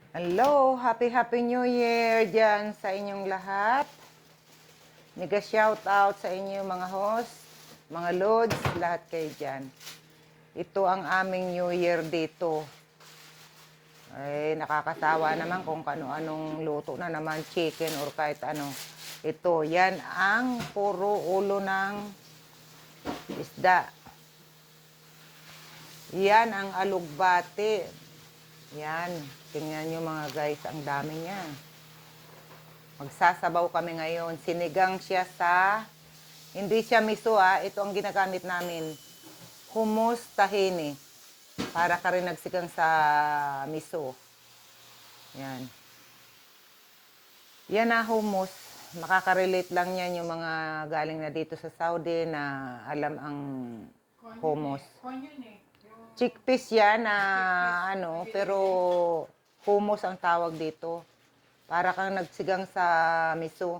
Hello, happy New Year dyan sa inyong lahat. Mega shout out sa inyo mga host, mga lods, lahat kayo dyan. Ito ang aming New Year dito. Ay, nakakatawa naman kung ano-anong luto na naman, chicken or kahit ano. Ito, yan ang puro ulo ng isda. Yan ang alugbati. Yan, tingnan nyo mga guys, ang dami niyan. Magsasabaw kami ngayon. Sinigang siya sa, hindi siya miso ito ang ginagamit namin. Hummus tahini. Para ka rin nagsigang sa miso. Yan. Yan na hummus. Makaka-relate lang yan yung mga galing na dito sa Saudi na alam ang hummus. Chickpeas yan na pero hummus ang tawag dito. Para kang nagsigang sa miso.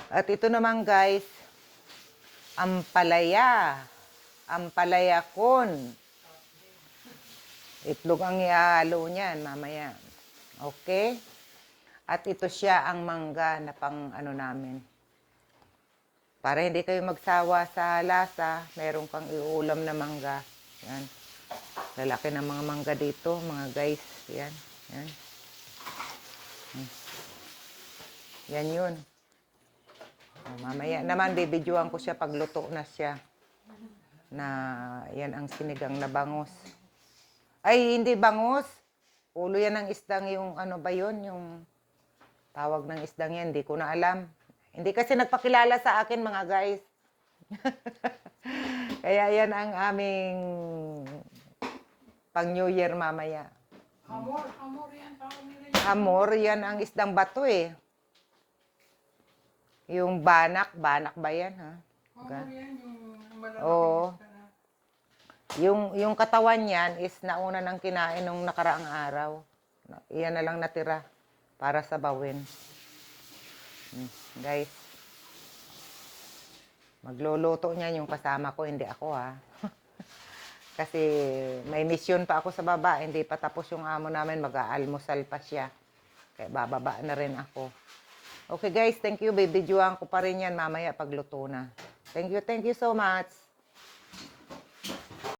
At ito naman guys, ampalaya. Ampalaya con. Itlog ang ihalo niyan mamaya. Okay? At ito siya ang mangga na pang namin. Para hindi kayo magsawa sa lasa, meron kang iulam na mangga. Yan. Lalaki ng mga mangga dito, mga guys. Yan. Yan. Yan yun. Mamaya naman, bibidyoan ko siya pag luto na siya. Na yan ang sinigang na bangus. Ay, hindi bangus. Ulo yan ng isdang yung ba yun? Yung tawag ng isdang yan. Hindi ko na alam. Hindi kasi nagpakilala sa akin mga guys. Kaya yan ang aming pang New Year mamaya. Hamor yan. Hamor, yan ang isdang bato eh. Yung banak ba yan ha? Hamor yan, yung malalaki. Oo. Yung katawan niyan is nauna nang kinain nung nakaraang araw. Iyan na lang natira para sa bawin. Guys. Magluluto niyan yung kasama ko, hindi ako ha. Kasi may mission pa ako sa baba, hindi pa tapos yung amo namin, mag-aalmusal pa siya. Kaya bababa na rin ako. Okay guys, thank you. Bibidyoan ko pa rin yan mamaya pagluto na. Thank you so much.